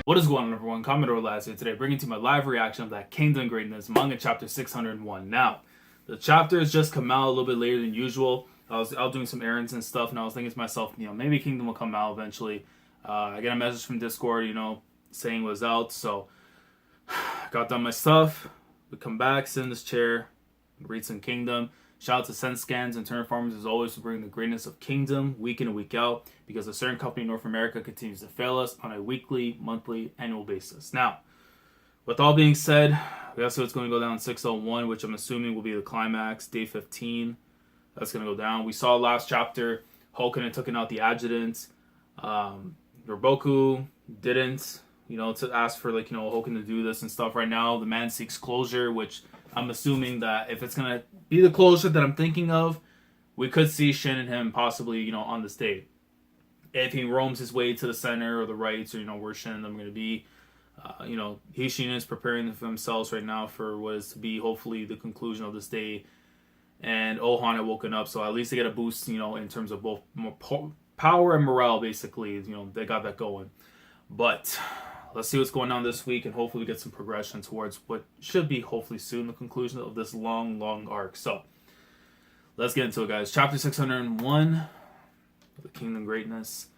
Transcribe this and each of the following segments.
What is going on, everyone? Commodore Last here today, bringing to you my live reaction of that Kingdom Greatness manga chapter 601. Now, the chapter has just come out a little bit later than usual. I was out doing some errands and stuff, and I was thinking to myself, maybe Kingdom will come out eventually. I got a message from Discord, saying it was out, so I got done my stuff. We come back, sit in this chair, read some Kingdom. Shout out to SenseScans and Turner Farmers as always for bringing the greatness of Kingdom week in and week out, because a certain company in North America continues to fail us on a weekly, monthly, annual basis. Now, with all being said, we also see what's going to go down in 601, which I'm assuming will be the climax, day 15. That's going to go down. We saw last chapter, Hokunin took out the adjutant. Norboku didn't, to ask for, Hokunin to do this and stuff. Right now, the man seeks closure, which I'm assuming that if it's going to be the closure that I'm thinking of, we could see Shin and him possibly, on this date. If he roams his way to the center or the right, or, where Shin and them are going to be. Hishin is preparing for themselves right now for what is to be hopefully the conclusion of this day. And Ohan had woken up, so at least they get a boost, in terms of both more power and morale, basically. They got that going. But let's see what's going on this week, and hopefully we get some progression towards what should be hopefully soon the conclusion of this long, long arc. So let's get into it, guys. Chapter 601, the Kingdom Greatness.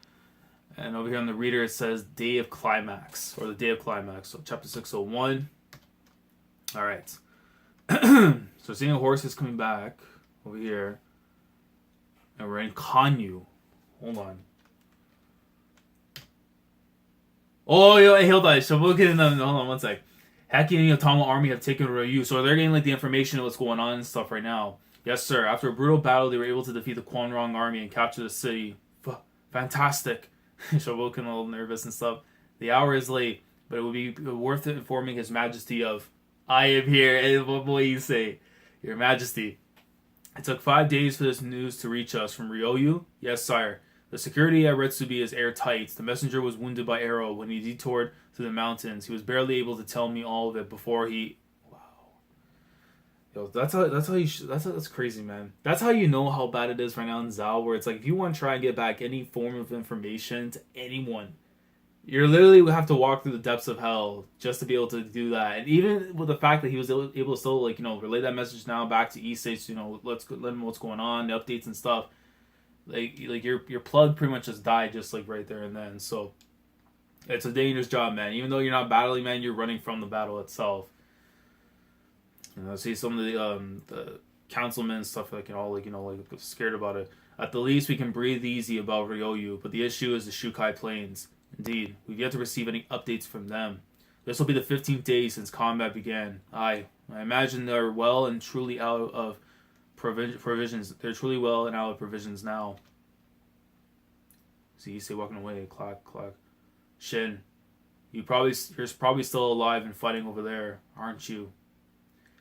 And over here on the reader it says Day of Climax, or the Day of Climax. So chapter 601. Alright. So seeing a horse is coming back over here. And we're in Kanyu. Hold on. Oh, yo, hold on. Shoboken and hold on one sec. Haki and the Otama army have taken Ryu, so they're getting the information of what's going on and stuff right now. Yes, sir. After a brutal battle, they were able to defeat the Quanrong army and capture the city. Fantastic. Shoboken a little nervous and stuff. The hour is late, but it would be worth it informing His Majesty of, I am here, and what will you say? Your Majesty. It took 5 days for this news to reach us from Ryoyu. Yes, sire. The security at Retsubi is airtight. The messenger was wounded by arrow when he detoured through the mountains. He was barely able to tell me all of it before he... Wow. Yo, that's crazy, man. That's how you know how bad it is right now in Zhao, where it's like, if you want to try and get back any form of information to anyone, you literally would have to walk through the depths of hell just to be able to do that. And even with the fact that he was able to still, relay that message now back to Issei, let him know what's going on, the updates and stuff. Like your plug pretty much just died just right there and then. So it's a dangerous job, man. Even though you're not battling, man, you're running from the battle itself. I see some of the councilmen and stuff all scared about it. At the least, we can breathe easy about Ryoyu, but the issue is the Shukai Plains. Indeed, we've yet to receive any updates from them. This will be the 15th day since combat began. I imagine they're well and truly out of provisions. They're truly well and out of provisions now. See, you say walking away. Clack, clack. Shin, you're probably still alive and fighting over there, aren't you?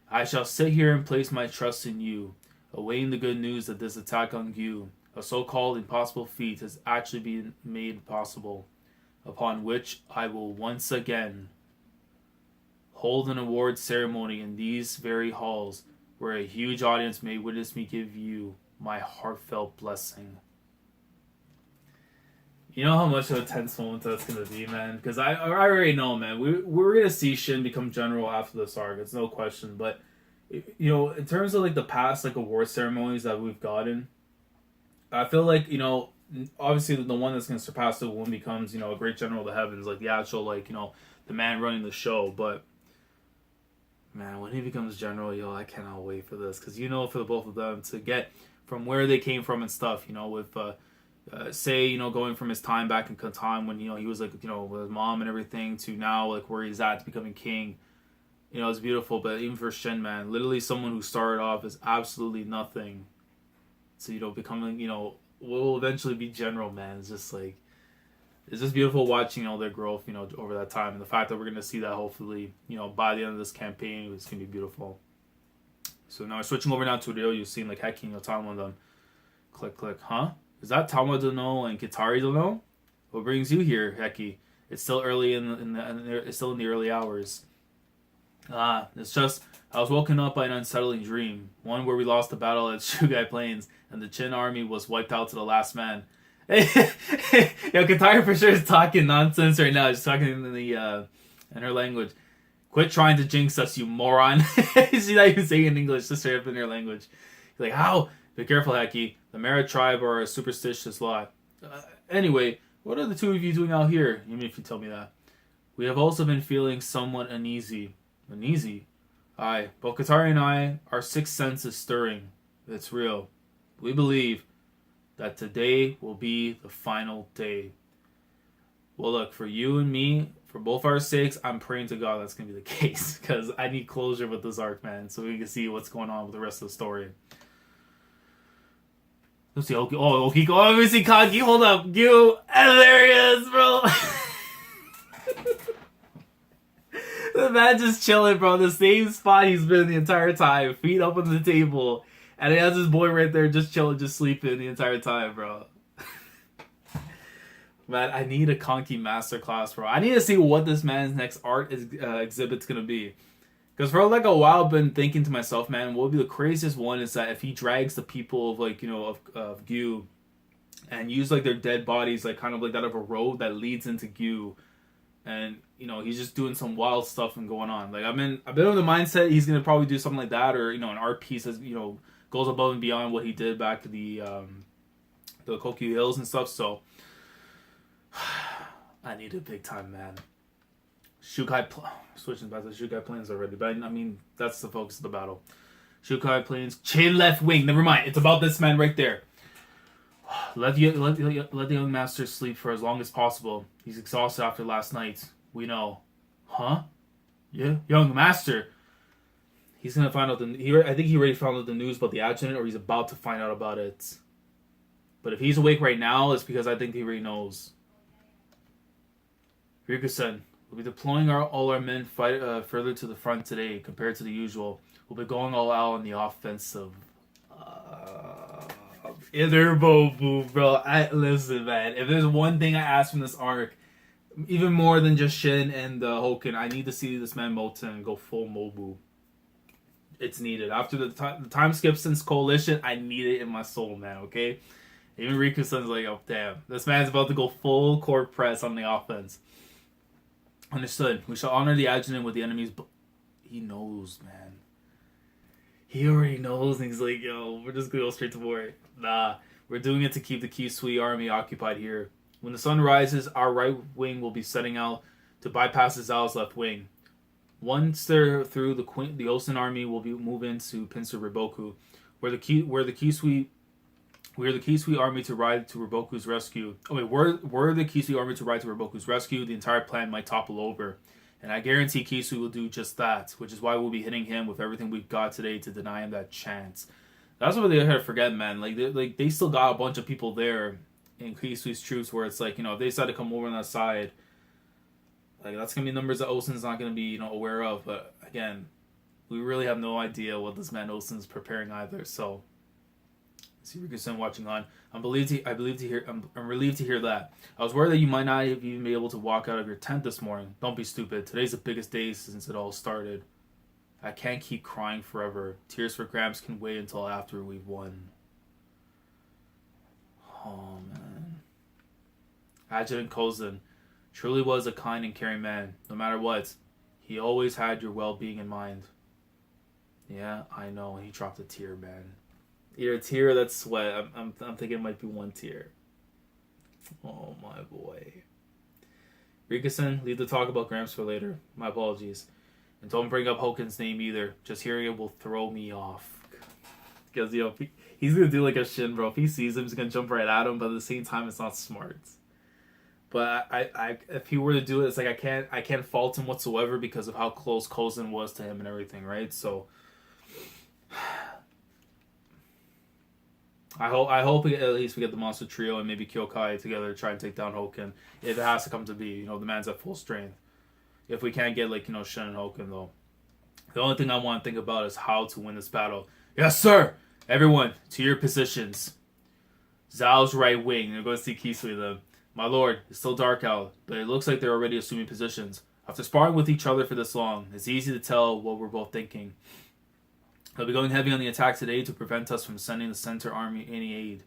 I shall sit here and place my trust in you, awaiting the good news that this attack on Gyou, a so-called impossible feat, has actually been made possible, upon which I will once again hold an award ceremony in these very halls, where a huge audience may witness me give you my heartfelt blessing. You know how much of a tense moment that's going to be, man? Because I already know, man. We're going to see Shin become general after this arc. It's no question. But, in terms of, the past, award ceremonies that we've gotten, I feel like, obviously the one that's going to surpass the one becomes, a great general of the heavens. The actual, the man running the show. But, man, when he becomes general, I cannot wait for this. Because, for the both of them to get from where they came from and stuff, with... going from his time back in Katan when, he was, with his mom and everything to now, where he's at to becoming king. It's beautiful. But even for Shin, man, literally someone who started off as absolutely nothing to, becoming, will eventually be general, man. It's just, it's just beautiful watching, their growth, over that time. And the fact that we're going to see that hopefully, by the end of this campaign, it's going to be beautiful. So now we're switching over now to Ryoyu, seeing, Heki and Otama them. Click, click, huh? Is that Tama Dono and Kitari Dono? What brings you here, Heki? It's still early it's still in the early hours. It's just I was woken up by an unsettling dream, one where we lost the battle at Shukai Plains and the Qin army was wiped out to the last man. Yo, Katara for sure is talking nonsense right now. She's talking in in her language. Quit trying to jinx us, you moron. She's not even saying in English, just straight up in her language. He's like, how? Be careful, Haki. The Mara tribe are a superstitious lot. Anyway, what are the two of you doing out here? Even if you tell me that. We have also been feeling somewhat uneasy. Uneasy? Aye, both Katari and I, our sixth sense is stirring. It's real. We believe that today will be the final day. Well, look, for you and me, for both our sakes, I'm praying to God that's going to be the case. Because I need closure with this arc, man, so we can see what's going on with the rest of the story. Let's see, Okiko. Oh, let me see Kagi. Hold up. Gyou. And there he is, bro. The man just chilling, bro. The same spot he's been the entire time. Feet up on the table. And he has his boy right there just chilling, just sleeping the entire time, bro. Man, I need a Conky masterclass, bro. I need to see what this man's next art exhibit's gonna be. Because for like a while I've been thinking to myself, man, what would be the craziest one is that if he drags the people of like, of Gyou and use like their dead bodies like kind of like that of a road that leads into Gyou. And, he's just doing some wild stuff and going on. Like I've been of the mindset he's gonna probably do something like that, or, an art piece that, goes above and beyond what he did back to the Kokyu Hills and stuff, so I need a big time, man. Switching back to Shukai Plains already, but I mean, that's the focus of the battle. Shukai Plains, Qin left wing, never mind, it's about this man right there. Let the young master sleep for as long as possible. He's exhausted after last night. We know. Huh? Yeah, young master. He's gonna find out I think he already found out the news about the adjutant, or he's about to find out about it. But if he's awake right now, it's because I think he already knows. Rikusen, we'll be deploying all our men further to the front today compared to the usual. We'll be going all out on the offensive. Bobu, bro. Listen, man. If there's one thing I ask from this arc, even more than just Shin and Hoken, I need to see this man Moten go full Mobu. It's needed. After the time skip since Coalition, I need it in my soul, man, okay? Even Rikusen's like, oh, damn. This man's about to go full court press on the offense. Understood. We shall honor the adjutant with the enemies, but he knows, man. He already knows, and he's like, yo, we're just gonna go straight to war. Nah, we're doing it to keep the Kisui army occupied here. When the sun rises, our right wing will be setting out to bypass Zhao's left wing. Once they're through, the Osen army will move into Pincer Riboku, where the Kisui army to ride to Riboku's rescue. Were the Kisui army to ride to Riboku's rescue, the entire plan might topple over. And I guarantee Kisui will do just that, which is why we'll be hitting him with everything we've got today to deny him that chance. That's what they had to forget, man. They still got a bunch of people there in Kisui's troops where it's like, if they decide to come over on that side, like that's gonna be numbers that Osen's not gonna be, aware of. But again, we really have no idea what this man Osen's preparing either. So see Rikusen watching on. I'm relieved to hear that. I was worried that you might not even be able to walk out of your tent this morning. Don't be stupid. Today's the biggest day since it all started. I can't keep crying forever. Tears for Gramps can wait until after we've won. Oh, man. Adjutant Kozen truly was a kind and caring man. No matter what, he always had your well-being in mind. Yeah, I know. He dropped a tear, man. Either a tear or that sweat. I'm thinking it might be one tear. Oh, my boy. Rikusen, leave the talk about Gramps for later. My apologies. And don't bring up Hoken's name either. Just hearing it will throw me off. Because, he's going to do like a Shin, bro. If he sees him, he's going to jump right at him. But at the same time, it's not smart. But I if he were to do it, it's like I can't fault him whatsoever because of how close Kozen was to him and everything, right? So I hope at least we get the Monster Trio and maybe Kyokai together to try and take down Hoken. If it has to come to be, the man's at full strength. If we can't get Shin and Hoken though. The only thing I want to think about is how to win this battle. Yes, sir! Everyone, to your positions. Zhao's right wing. They're going to see Kisui then. My lord, it's still dark out, but it looks like they're already assuming positions. After sparring with each other for this long, it's easy to tell what we're both thinking. They'll be going heavy on the attack today to prevent us from sending the center army any aid.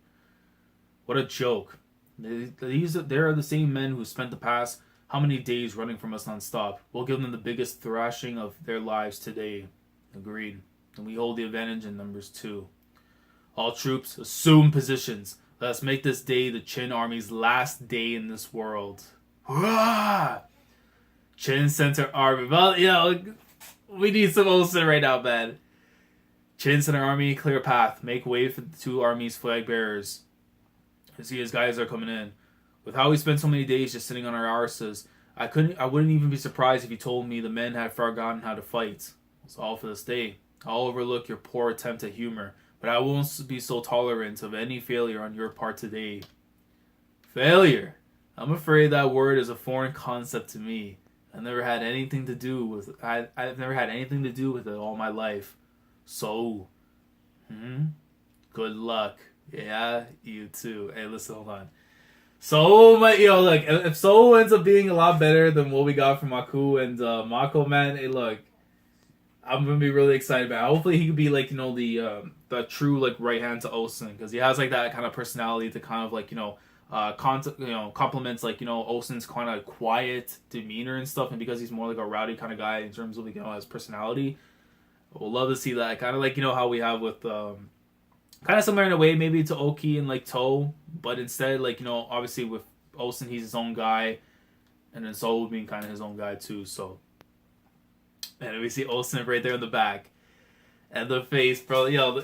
What a joke. They're the same men who spent the past how many days running from us nonstop. We'll give them the biggest thrashing of their lives today. Agreed. And we hold the advantage in numbers too. All troops, assume positions. Let us make this day the Qin army's last day in this world. Hurrah! Qin Center Army. Well, we need some Olsen right now, man. Qin Center Army, clear path. Make way for the two armies' flag bearers. I see his guys are coming in. With how we spent so many days just sitting on our arses, I wouldn't even be surprised if you told me the men had forgotten how to fight. It's all for this day. I'll overlook your poor attempt at humor, but I won't be so tolerant of any failure on your part today. Failure? I'm afraid that word is a foreign concept to me. I've never had anything to do with it all my life. So, good luck. Yeah, you too. Hey, listen, hold on. So, look, if Soul ends up being a lot better than what we got from Aku and Mako, man, hey, look, I'm gonna be really excited about it. Hopefully he could be like, the true right hand to Osen, because he has like that kind of personality to kind of complements Osen's kind of quiet demeanor and stuff, and because he's more like a rowdy kind of guy in terms of his personality, we'll love to see that kind of how we have with kind of similar in a way maybe to Oki and To, but instead obviously with Osen he's his own guy, and then Soul being kind of his own guy too. So, and we see Osen right there in the back, and the face, bro.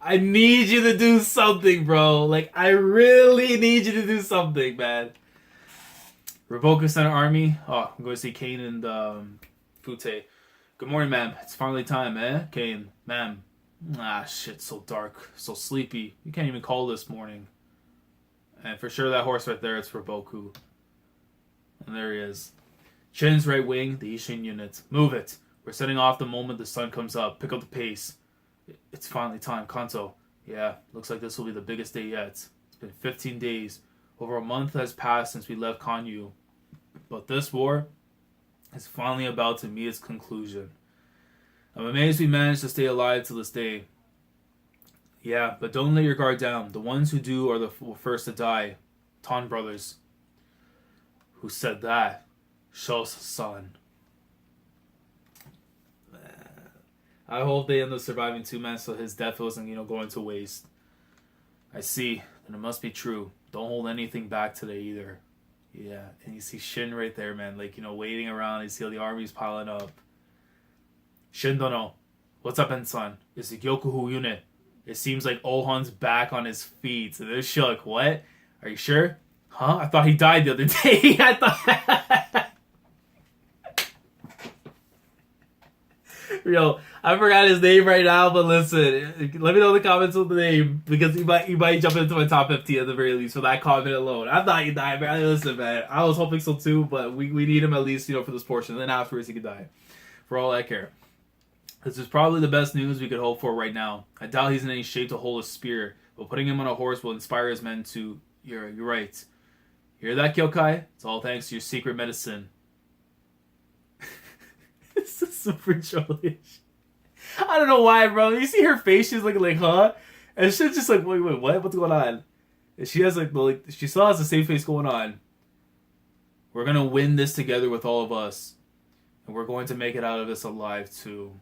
I need you to do something, bro. I really need you to do something, man. Revoca Center Army. Oh, I'm going to see Kane and Fute. Good morning, ma'am. It's finally time, eh? Kane, ma'am. Ah, shit, so dark, so sleepy. You can't even call this morning. And for sure, that horse right there, it's for Boku. And there he is. Qin's right wing, the Ishin unit. Move it. We're setting off the moment the sun comes up. Pick up the pace. It's finally time, Kanto. Yeah, looks like this will be the biggest day yet. It's been 15 days. Over a month has passed since we left Kanyu. But this war is finally about to meet its conclusion. I'm amazed we managed to stay alive to this day. Yeah, but don't let your guard down. The ones who do are the first to die. Tan brothers. Who said that? Shos-san. I hope they end up surviving too, man, so his death wasn't, going to waste. I see. And it must be true. Don't hold anything back today either. Yeah, and you see Shin right there, man, waiting around. You see all the armies piling up. Shin Dono, what's up, Ensan? It's the Gyokuhu unit. It seems like Ohan's back on his feet. So they're like, what? Are you sure? Huh? I thought he died the other day. I thought... I forgot his name right now, but listen, let me know in the comments with the name, because you might jump into my top 50 at the very least for that comment alone. I thought he died, man. Listen, man, I was hoping so too, but we need him at least, for this portion. And then afterwards he could die. For all I care. This is probably the best news we could hope for right now. I doubt he's in any shape to hold a spear, but putting him on a horse will inspire his men to... You're right. Hear that, Kyokai? It's all thanks to your secret medicine. This is super trollish. I don't know why, bro. You see her face, she's looking like, huh? And she's just like, wait, what? What's going on? And she has she still has the same face going on. We're gonna win this together with all of us. And we're going to make it out of this alive too.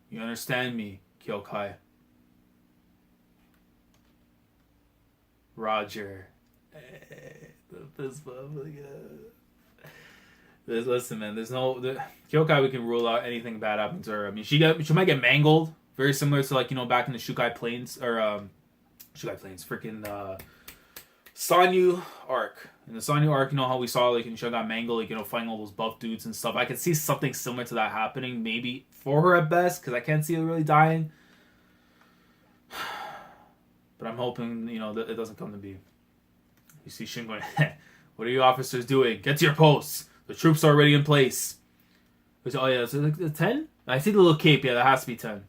You understand me, Kyokai? Roger. Listen, man. There's no Kyokai. We can rule out anything bad happening to her. I mean, she might get mangled, very similar to back in the Shukai Plains Shukai Plains, freaking Sanyu arc. In the Sanyu arc, how we saw she got mangled, fighting all those buff dudes and stuff. I could see something similar to that happening, maybe for her at best, because I can't see her really dying. But I'm hoping, that it doesn't come to be. You see Shin going, what are you officers doing? Get to your posts. The troops are already in place. Oh yeah, is it 10? I see the little cape. Yeah, that has to be 10.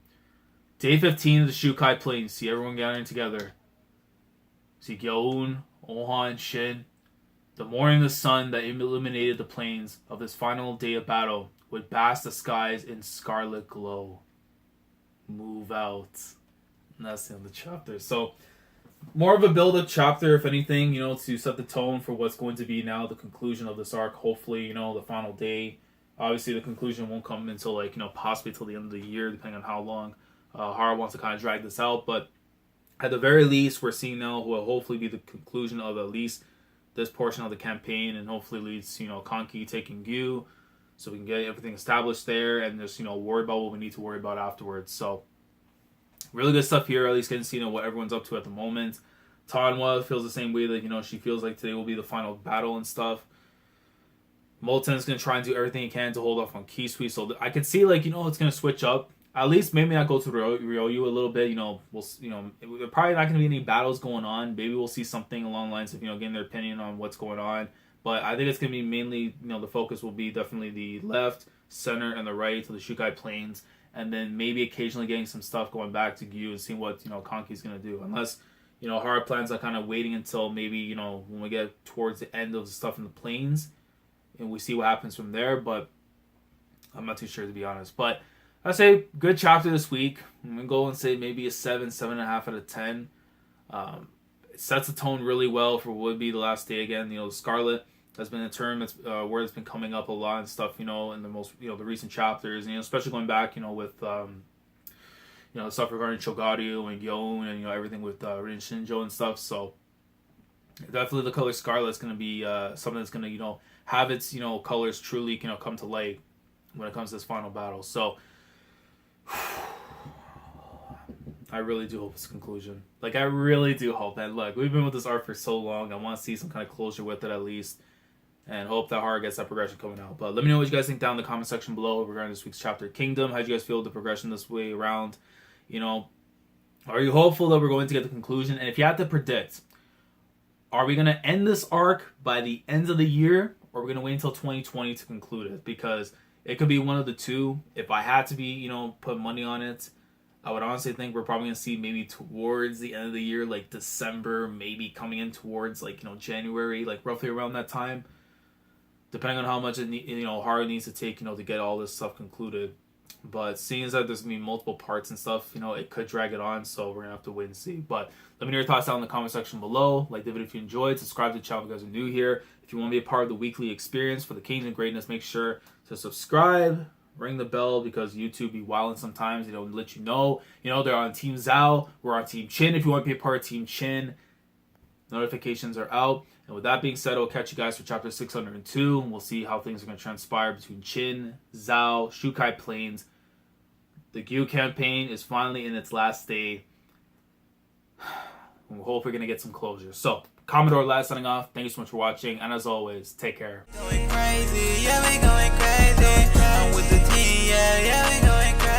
Day 15 of the Shukai Plains. See everyone gathering together. See Gyoun, Ohan, Shin. The morning the sun that illuminated the plains of this final day of battle would bask the skies in scarlet glow. Move out. And that's the end of the chapter. So, more of a build-up chapter, if anything, to set the tone for what's going to be now the conclusion of this arc. Hopefully, the final day. Obviously, the conclusion won't come until, possibly till the end of the year, depending on how long Hara wants to kind of drag this out. But at the very least, we're seeing now what will hopefully be the conclusion of at least this portion of the campaign, and hopefully leads, Kanki taking Gyou, so we can get everything established there, and just, worry about what we need to worry about afterwards. So, really good stuff here, at least getting to see, what everyone's up to at the moment. Tanwa feels the same way that, she feels like today will be the final battle and stuff. Molten's going to try and do everything he can to hold off on Kisui, so I could see, it's going to switch up. At least maybe not go to Ryoyu a little bit, there probably not going to be any battles going on. Maybe we'll see something along the lines of, getting their opinion on what's going on. But I think it's going to be mainly, the focus will be definitely the left, center, and the right to the Shukai Plains. And then maybe occasionally getting some stuff going back to Gyou and seeing what, Kanki's going to do. Unless, Hara plans on kind of waiting until maybe, when we get towards the end of the stuff in the plains. And we see what happens from there. But I'm not too sure, to be honest. But I'd say good chapter this week. I'm going to go and say maybe a 7.5 out of 10. It sets the tone really well for what would be the last day again. The Scarlet has been a term that's where it's been coming up a lot and stuff, in the most, the recent chapters, and, especially going back, with, stuff regarding Chogaru and Gyon and, everything with Rin Shinjo and stuff. So definitely the color Scarlet is going to be something that's going to, have its, colors truly, come to light when it comes to this final battle. So I really do hope it's a conclusion. I really do hope that. Look, we've been with this arc for so long. I want to see some kind of closure with it at least. And hope that Hara gets that progression coming out. But let me know what you guys think down in the comment section below regarding this week's chapter Kingdom. How do you guys feel with the progression this way around? Are you hopeful that we're going to get the conclusion? And if you had to predict, are we going to end this arc by the end of the year? Or are we going to wait until 2020 to conclude it? Because it could be one of the two. If I had to be, put money on it, I would honestly think we're probably going to see maybe towards the end of the year, December, maybe coming in towards, January, roughly around that time. Depending on how much, Hara needs to take, to get all this stuff concluded. But seeing as that there's going to be multiple parts and stuff, it could drag it on. So we're going to have to wait and see. But let me know your thoughts down in the comment section below. Like the video if you enjoyed. Subscribe to the channel if you guys are new here. If you want to be a part of the weekly experience for the Kings and Greatness, make sure to subscribe. Ring the bell because YouTube be wilding sometimes. They don't let you know. They're on Team Zhao. We're on Team Qin. If you want to be a part of Team Qin, notifications are out. And with that being said, I'll catch you guys for chapter 602. And we'll see how things are going to transpire between Qin, Zhao, Shukai Plains. The Gyou Campaign is finally in its last day. We hope we're going to get some closure. So, Commodore Lad signing off. Thank you so much for watching. And as always, take care. Going crazy, yeah, we going crazy. I'm with the team, yeah, we going crazy.